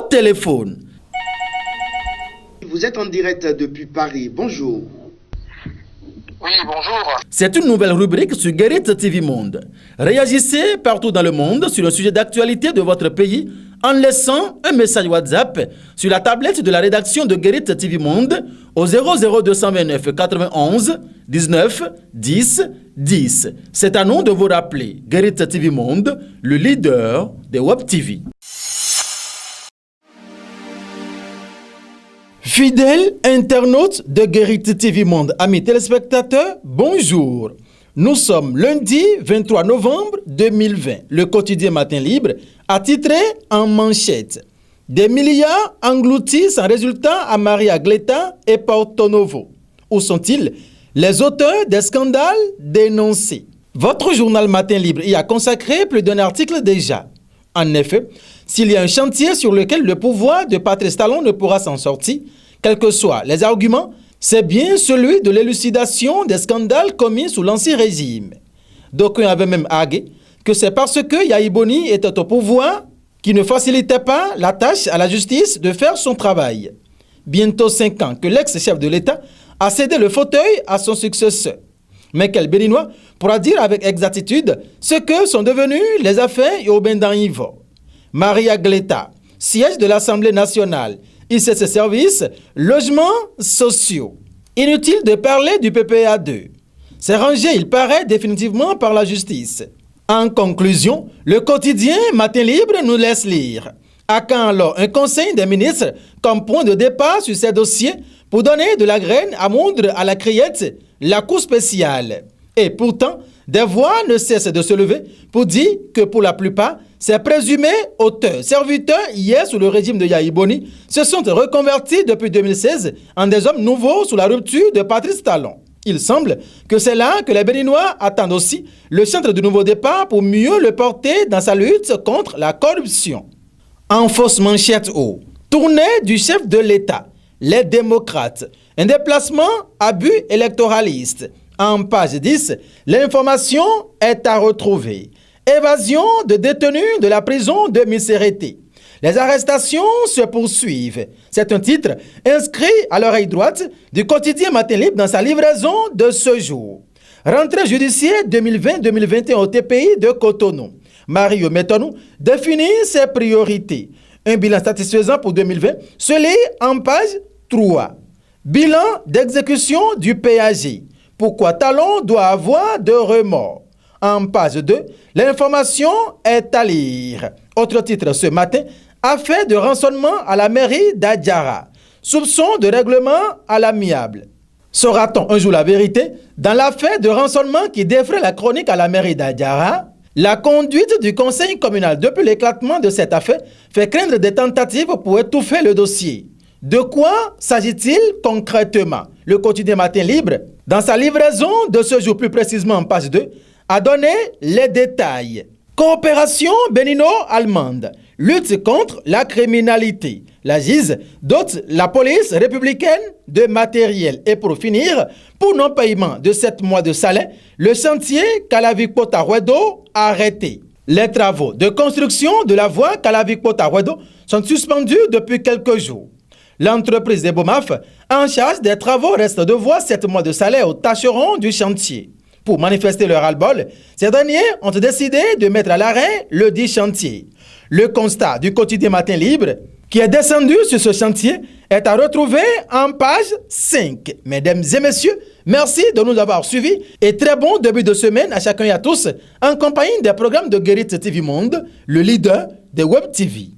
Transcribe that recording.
téléphone. Vous êtes en direct depuis Paris. Bonjour. Oui, bonjour. C'est une nouvelle rubrique sur Guérit TV Monde. Réagissez partout dans le monde sur le sujet d'actualité de votre pays en laissant un message WhatsApp sur la tablette de la rédaction de Guérit TV Monde au 00229 91 19 10 10. C'est à nous de vous rappeler Guérit TV Monde, le leader des Web TV. Fidèles internautes de Guérit TV Monde, amis téléspectateurs, bonjour. Nous sommes lundi 23 novembre 2020. Le quotidien Matin Libre a titré en manchette « Des milliards engloutis sans résultat à Maria Gletta et Porto Novo ». Où sont-ils les auteurs des scandales dénoncés? Votre journal Matin Libre y a consacré plus d'un article déjà. En effet, s'il y a un chantier sur lequel le pouvoir de Patrice Talon ne pourra s'en sortir, quels que soient les arguments, c'est bien celui de l'élucidation des scandales commis sous l'Ancien Régime. D'aucuns avaient même argué que c'est parce que Yaya Boni était au pouvoir qui ne facilitait pas la tâche à la justice de faire son travail. Bientôt 5 ans que l'ex-chef de l'État a cédé le fauteuil à son successeur. Mais quel Béninois pourra dire avec exactitude ce que sont devenues les affaires Yobin d'Anivor? Maria Gletta, siège de l'Assemblée nationale, il sait ses services, logements sociaux. Inutile de parler du PPA 2. C'est rangé, il paraît, définitivement par la justice. En conclusion, le quotidien Matin Libre nous laisse lire. À quand alors un conseil des ministres comme point de départ sur ces dossiers pour donner de la graine à moudre à la criette, la cour spéciale? Et pourtant, des voix ne cessent de se lever pour dire que pour la plupart, ces présumés auteurs, serviteurs, hier sous le régime de Yaya Boni, se sont reconvertis depuis 2016 en des hommes nouveaux sous la rupture de Patrice Talon. Il semble que c'est là que les Béninois attendent aussi le centre de nouveau départ pour mieux le porter dans sa lutte contre la corruption. En fausse manchette haut, tournée du chef de l'État, les démocrates, un déplacement à but électoraliste. En page 10, l'information est à retrouver. Évasion de détenus de la prison de Missérété. Les arrestations se poursuivent. C'est un titre inscrit à l'oreille droite du quotidien Matin Libre dans sa livraison de ce jour. Rentrée judiciaire 2020-2021 au TPI de Cotonou. Mario Metonou définit ses priorités. Un bilan satisfaisant pour 2020 se lit en page 3. Bilan d'exécution du PAG. Pourquoi Talon doit avoir de remords? En page 2, l'information est à lire. Autre titre ce matin, affaire de rançonnement à la mairie d'Adjara. Soupçon de règlement à l'amiable. Saura-t-on un jour la vérité dans l'affaire de rançonnement qui défraie la chronique à la mairie d'Adjara? La conduite du conseil communal depuis l'éclatement de cette affaire fait craindre des tentatives pour étouffer le dossier. De quoi s'agit-il concrètement? Le quotidien Matin Libre, dans sa livraison de ce jour, plus précisément en page 2, a donné les détails. Coopération bénino-allemande, lutte contre la criminalité. La GIZ dote la police républicaine de matériel. Et pour finir, pour non-paiement de 7 mois de salaire, le chantier Kalavik-Pota-Ruedo arrêté. Les travaux de construction de la voie Kalavik-Pota-Ruedo sont suspendus depuis quelques jours. L'entreprise des BOMAF en charge des travaux reste de voir 7 mois de salaire aux tâcherons du chantier. Pour manifester leur ras-le-bol, ces derniers ont décidé de mettre à l'arrêt le dit chantier. Le constat du quotidien Matin Libre, qui est descendu sur ce chantier, est à retrouver en page 5. Mesdames et messieurs, merci de nous avoir suivis et très bon début de semaine à chacun et à tous en compagnie des programmes de Guérit TV Monde, le leader des Web TV.